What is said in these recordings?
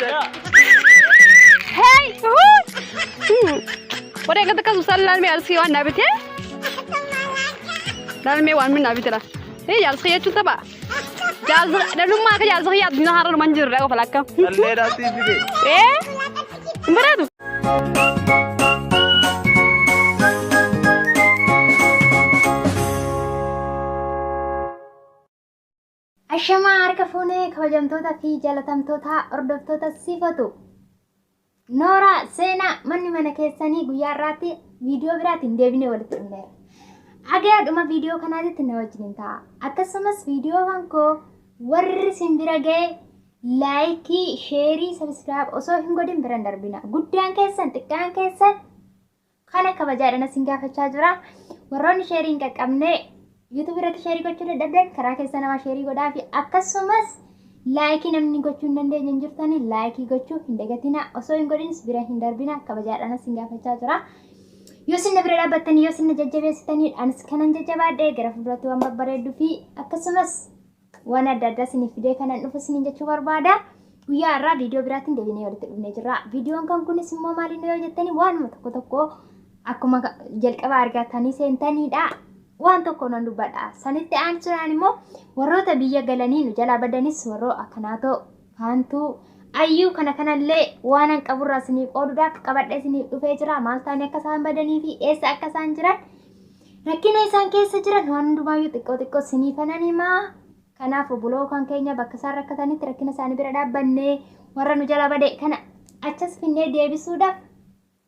Hey! What I got the Kazusalan me Alsi one nabit here? Tell me 1 minute nabitera. Hey, I'll see you to the bar. Jazz, the Lumaka Yazia, Nahar Manjur of Laka. Eh? Brado. Ashama harka fuunee kabajamtoota fi jaalatamtoota hordoftoota sifatu. Noora seenaa manni mana keessanii guyyaa irraatti viidiyoo biraatiin deebinee walitti dhufneera. Agaadhuma viidiyoo kanaatti na wajjin ta'a. Akkasumas viidiyoo koo warri simbira ga'e laayikii, sheerii, sabskiraayib osoo hin godhin biraan darbina. Guddaan keessan xiqqaan keessan kana kabajaadhaan isin gaafachaa jira. Warroonni sheerii hin qaqqabne YouTube irratti sheerii gochuu dadhabdan karaa keessa nama sheerii godhaa fi akkasumas laayikii namni gochuu hin dandeenye hin jirtanii laayikii gochuu hin dagatina osoo hin godhinis bira hin darbina kabajaadhaan isin gaafachaa jira. Yoo isin bira dhaabbattanii yoo isin jajjabeessitanii anis kanan jajjabaadhee gara fuulduratti waan babbareedduu fi akkasumas waan adda addaa isiniif fidee kanan dhufu isiniin jechuu barbaada. Guyyaa irraa viidiyoo biraatiin deebinee walitti dhufnee jirra. Viidiyoon kan kunis immoo maaliin yoo jettanii waanuma tokko akkuma jalqaba argatanii seentaniidha. Waan tokko nan dubbadha. Sanitti aansuudhaan immoo warroota biyya galanii nu jalaa badanis warroo akkanaatoo haantuu ayyuu kanallee waan an qaburraa isiniif qooduudhaaf qabadhee isiniif dhufee jira. Maal ta'anii akka isaan badanii fi eessa akka isaan jiran rakkina isaan keessa jiran waan hundumaayyuu xiqqoo isiniifan himaa. Kanaaf obboloo kan keenya bakka isaan rakkatanitti rakkina isaanii bira dhaabbannee warra nu jalaa bade kana achas finnee deebisuudhaaf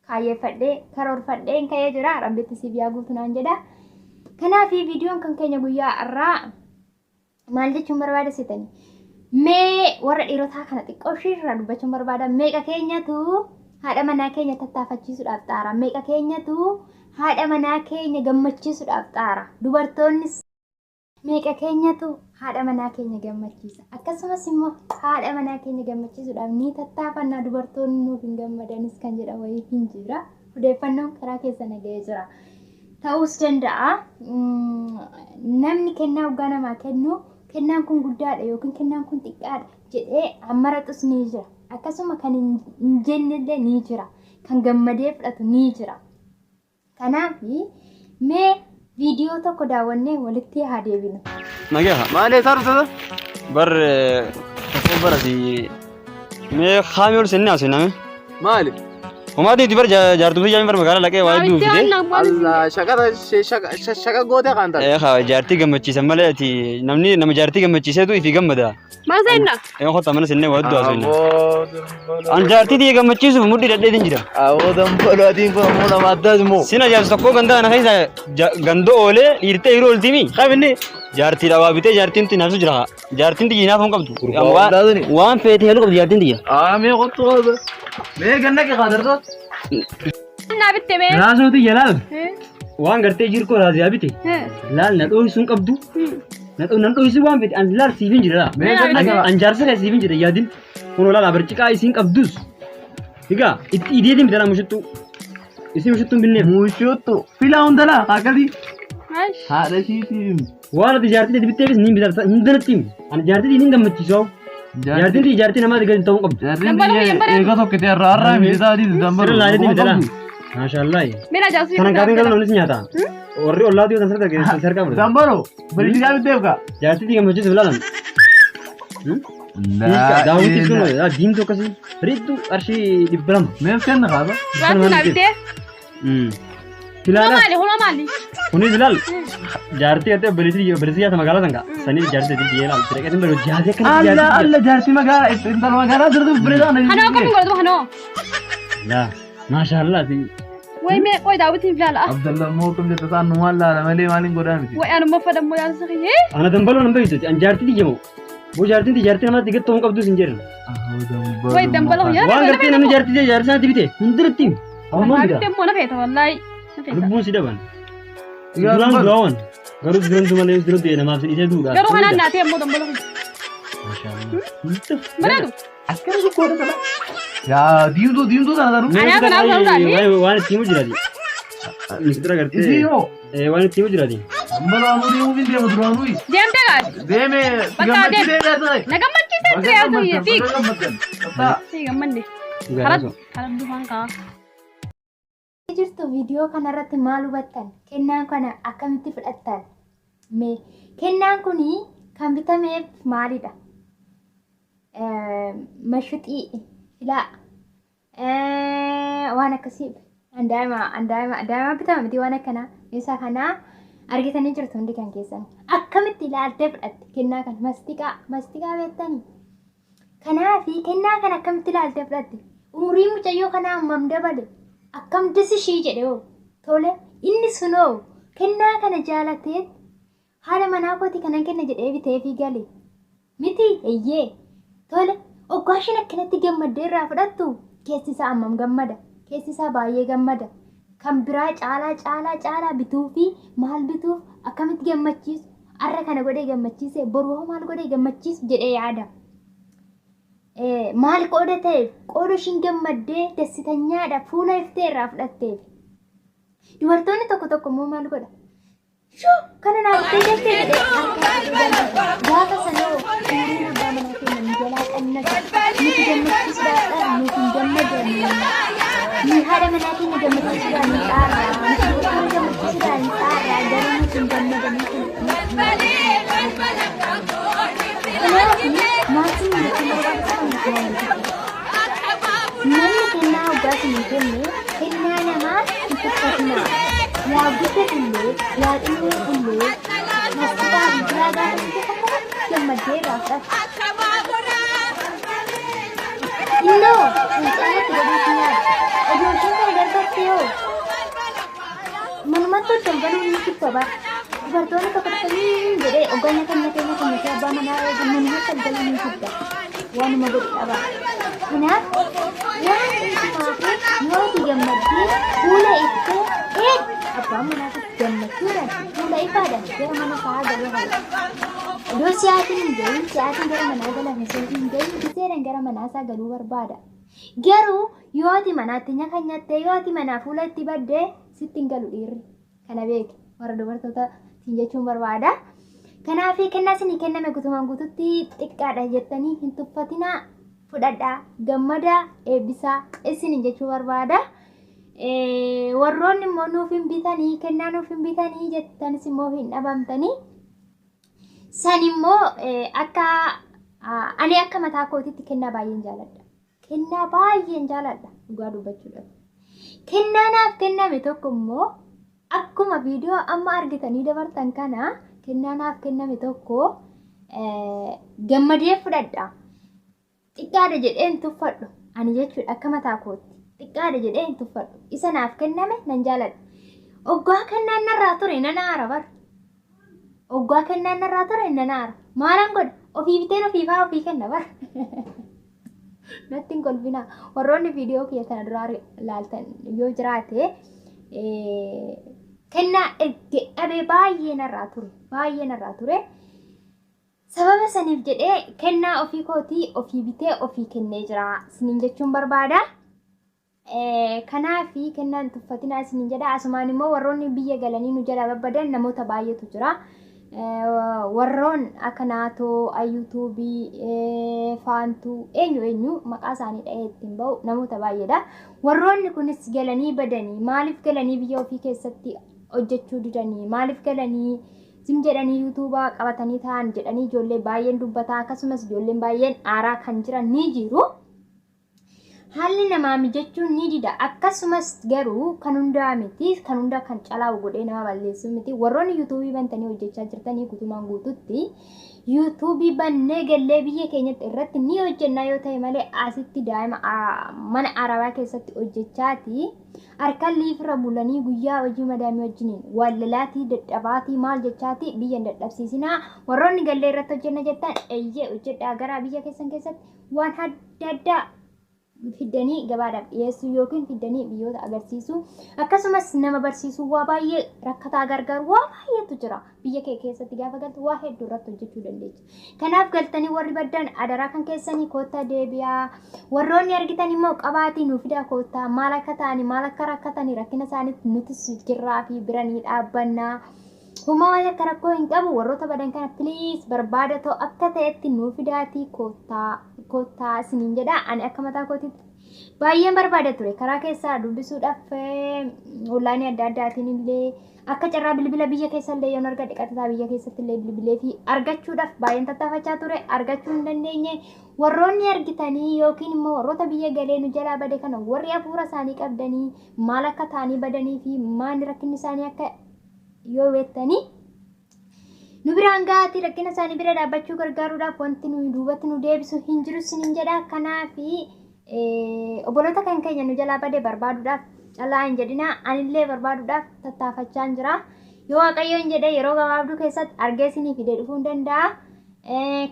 kaayyeeffadhee karoorfadheen ka'ee jira. Rabbitti siif yaa guutu naan jedha. Kanaaf viidiyoon kan keenya guyyaa irraa maal jechuun barbaada sitanii mee warra dhiirotaa kana xiqqoo ishirraa dubbachuun barbaada. Meeqa keenyatu haadha manaa keenya tattaafachiisuudhaaf xaara. Meeqa keenyatu haadha manaa keenya gammachiisuudhaaf xaara. Dubartoonnis meeqa keenyatu haadha manaa keenya gammachiisa. Akkasumas immoo haadha manaa keenya gammachiisuudhaaf ni tattaafannaa dubartoonni nuuf hin gammadanis kan jedhan wayii hin jira. Odeeffannoon karaa keessa nagahee jira. Ta'us danda'a namni kennaa hoggaa namaa kennu kennaan kun guddaadha yookiin kennaan kun xiqqaadha jedhee ammaratus ni jira. Akkasuma kan hin jennellee ni jira. Kan gammadee fudhatu ni jira. Kanaaf mee viidiyoo tokko daawwannee walitti haa deebinu. Nagaa maalee taarudha bar tokko barati mee haamii ol seenaa seename maali Umadi tibar jartu fi jamii barbaada laqee waa hedduu fide. Allah shaka goote kan taate. Jaartii gammachiisan malee ati namni nama jaartii gammachiiseetu ifi gammada. Maal seenna? Hota mana seenee waa hedduu haasofna. An jaartii tiye gammachiisuuf mudhii dhadheetiin jira. Awoodan bolootiin kun ammoo nama addaas immoo. Sina jaarsi tokkoo gandaa kana keessa gandoo oolee dhiirtee yeroo oltimi. Qabinni jaartii dhabaa bitee jaartiin tiin haasu jira. Jaartiin tiyyi naaf hin qabdu. Waan feetee heelu qabdi jaartiin tiyya. Mee qottu qaba. Mee ganna kee qaadarra. Naa bitte mee? Raasootii jalaal. Waan gartee jirkoo raasiyaa bite. Laal na dhoohi sun qabdu. Na dhoohi waan fedhe an laal siifin jira. An jaarsa kee siifin jira yaadin. Kun olaanaa barciqaa isiin qabdus. Egaa itti ideetiin bitala mushuttu. Isin mushuttuun binneef. Mushuttu filaa hundalaa akkasii. Haadha shiitiin. Waan ati jaartii bitteefis ni bitata hundanatti. Ani jaartii ni gammachiisoo. Jaartiin namaa digatiin ta'uu qabdu. Jaartiin eega tokko ta'e irraa miidhaa adii dambara. Sirna laalitti bitala. Maashaallah. Mina jaarsi. Kana gaatiin galan olis nyaata. Warri ollaa diiwwan sarka fudhata. Dambaro bariitii gaa bitteef gaa. Jaartii gammachiisu bilaalan. Daawwitii sun diimtuu akkasii bareedduu qarshii dhibba lama. Meef kenna kaasa. Waanti naa bittee? Filaala. Huna maali? Kunis bilaal. Jaartii ati bariitii yaata magaalaa sangaa. Sanii jaartii ati yeelaal. Dirqeetiin baruu jaartii akkana jaartii. Allah jaartii magaalaa intala magaalaa jirtu bireedaa na. Hanoo akkamiin godhatu hanoo? Laa maashaallah. Way mee qoy daawwitiin filaala. Abdallah moo kam jetta isaan nu waan laala malee maaliin godhaa miti. Way anuma fadammoo yaasa sakhee. Ana dambaloo nan beektu an jaartii dijamoo. Boo jaartii namatti gatoo hin qabdu sin jedhan. Way dambaloo yaa. Waan gartee namni jaartii sanatti bite hundiratti. Amma bitammoo na feeta wallahi. Lubbuun si dhaban. Duraan duraawan. Garuu duraan malee duraan namaaf si dhiisee duudha. Garuu kanaan naatee ammoo dambaloo. Maashaallah. Bareedu. Akkana sukkoota sana. Yaa diimtuu sana daru. Anaa kanaaf ta'uu waan itti himu jiraati. Mistira gartee. Isiyoo. Waan itti himu jiraati. Ammaloo ammoo deemuu fi deemu duraanuu. Deemtee gaadhi. Deemee bakka deemee na gammachiisaa ture yaa ta'u fiig. Kota. Gammadde. Gaaraso. Karaa dhufaan kaa. jirtu viidiyoo kanarratti maal hubattan? Kennaan kana akkamitti fudhattan? Mee kennaan kuni kan bitameef maalidha? Mashuxii filaa waan akkasii daa'ima bitama miti waan akkanaa isa kanaa argitanii jirtu hundi kan keessan akkamitti ilaaltee fudhatte kennaa kana mastiqaa beektanii? Kanaafi kennaa kana akkamitti ilaaltee fudhatte? Umurii mucayyoo kanaa hammam dabale? Akkam disishii jedhe hoo tole inni sunoo kennaa kana jaalatee haala manaa kooti kanan kenna jedhee bitee fi gale miti eeyyee tole oggaashin akkanatti gammaddee irraa fudhattu keessi isaa hammam gammada keessi isaa baay'ee gammada kan biraa caalaa bituu fi maal bituuf akkamitti gammachiisu arra kana godhee gammachiise boruu maal godhee gammachiisu jedhee yaada. Maal qooda ta'eef qooda ishiin gammaddee dassitanyaadha fuula iftee irraa fudhatteef. Dubartoonni tokko immoo maal godha? Shuu kana naaftee jettee jedhee gaafa sanoo umurii abbaa manaa keenya nu jalaa qannata nuti gammachiisuudhaadhaan nuti hin gammadanne ni haadha manaa keenya gammachiisuudhaan hin xaarraa nuti dubartoonni gammachiisuudhaan hin xaarraa garuu nuti hin gammadanii maatiin namni kennaa hoggaas hin kenne kennaa namaa hin fakkatinaa yaa guddatullee yaa xinnee mastiqaa fi biraa gaafa gammaddee irraa fudhata. Innoo fincaanatti godhuu nyaata ojoolleen kana darbatte yoo manumatti dalbaluu ni kittaba. Dubartoonni tokko jedhee ogganna keenya abbaa manaa manumatti dalbaluu ni kitta. Waanuma godhu qaba. Kanaaf waan intimaafii yooti gammaddee fuula ittee abbaan manaatiif gammachuudhaan fuula ifaadhaan gara mana fa'aa galuu qaba. Iddoo siyaatiin hin gahin siyaatiin gara manaa galan osoo hin gahin biseedhaan gara manaasaa galuu barbaada. Garuu yooti manaatti nyaata nyattee yooti manaa fuula itti baddee sitti hin galu dhiirri. Kana beeki warra dubartoota siin jechuun barbaada. Kanaaf kennaa isinii kenname guutumaan guututti xiqqaadha jettanii hin tuffatinaa fudhadhaa gammadaa eebbisaa isin jechuu barbaada. Warroonni immoo nuuf hin bitanii kennaa nuuf hin bitanii jettanis immoo hin dhabamtanii. San immoo ani akka mataa kootiitti kennaa baay'een jaaladha. Kennaa baay'een jaaladha dhugaa dubbachuudhaaf. Kennaa naaf kenname tokko immoo akkuma viidiyoo amma argitanii dabartan kana kennaa naaf kenname tokko gammadee fudhadha. Xiqqaadha jedhee hin tuffadhu ani jechuudha akka mataa kootti xiqqaadha jedhee hin tuffadhu isa naaf kenname nan jaaladha. Oggaa kennaan narraa ture nan aara bar. Oggaa kennaan narraa ture nan aara maalan godha ofii biteen ofiifaa ofii kenna bar. Natti hin kolfinaa warroonni viidiyoo kiyya kana duraa ilaaltan yoo jiraate kennaa dhabee baay'ee narraa ture. Sababa saniif jedhee kennaa ofii kootii ofii bitee ofii kennee jira isiniin jechuun barbaada. Kanaafi kennaan tuffatinaa isiniin jedha. Asumaan immoo warroonni biyya galanii nu jala babbadan namoota baay'eetu jira. Warroon akka naatoo, ayyuutuubii, faantuu eenyu maqaa isaanii dha'ee ittiin bahu namoota baay'eedha. Warroonni kunis galanii badanii maaliif galanii biyya ofii keessatti hojjechuu didanii maaliif galanii sim jedhanii yuutuubaa qabatanii ta'an jedhanii ijoollee baay'een dubbataa akkasumas ijoolleen baay'een aaraa kan jiran ni jiru. Haalli namaa mijachuun ni dida akkasumas garuu kan hundaa miti kan hunda kan calaa'u godhee nama balleessu miti. Warroonni yuutuubii bantanii hojjechaa jirtanii guutumaan guututti yuutuubii bannee gallee biyya keenyatti irratti ni hojjennaa yoo ta'e malee asitti daa'ima mana arabaa keessatti hojjechaati. Harkaan liifirra bulanii guyyaa hojii madaamii wajjiniin wallalaatii dadhabaatii maal jechaati biyya hin dadhabsiisinaa. Warroonni gallee irratti hojjenna jettan eeyyee hojjedhaa gara biyya keessan keessatti waan adda addaa fiddanii gabaadhaaf dhiyeessuu yookiin fiddanii biyyoota agarsiisuu akkasumas nama barsiisuu waa baay'ee rakkataa gargaaru waa baay'eetu jira biyya kee keessatti gaafa galtu waa hedduu irratti hojjechuu dandeecha. Kanaaf galtanii warri baddan adaraa kan keessanii koottaa deebi'aa warroonni argitan immoo qabaatii nuuf fidaa koottaa maal akka ta'anii maal akka rakkatanii rakkina isaaniitti nutis jirraa fi biranii dhaabbannaa. Huma waya karakoo hin qabu warroota badan kana please barbaada ta'u akka ta'etti nuu fidaatii kottaa isiniin jedha ani akka mataa kootiitti baay'een barbaada ture karaa keessaa dubbisuudhaaf onlaayinii adda addaatiin illee akka carraa bilbila biyya keessa illee yoon argadhe qaxataa biyya keessatti illee bilbilee fi argachuudhaaf baay'een tattaafachaa ture argachuu hin dandeenye warroonni argitanii yookiin immoo warroota biyya galee nu jalaa bade kana warri hafuura isaanii qabdanii maal akka ta'anii badanii fi maal rakkinni isaanii akka yoo beektanii nu biraan gaati rakkina isaanii bira dhaabbachuu gargaaruudhaaf wanti nu duubatti nu deebisu hin jiru sinin jedha kanaaf obboloota kan keenya nu jalaa bade barbaaduudhaaf calaa hin jedhina anillee barbaaduudhaaf tattaafachaa jira yoo waaqayyo hin jedhe yeroo gabaabduu keessatti argee isinii fidee dhufuu hin danda'a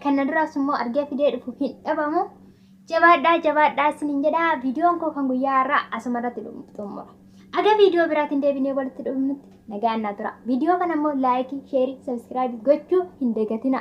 kana duraas immoo argee fidee dhufu hin dhabamu jabaadhaa isiniin jedha viidiyoon koo kan guyyaa har'aa asumarratti xumura aga viidiyoo biraatiin deebinee walitti dhufnutti nagaan naa tura viidiyoo kana immoo laayikii sheerii sabskiraayib gochuu hin dagatina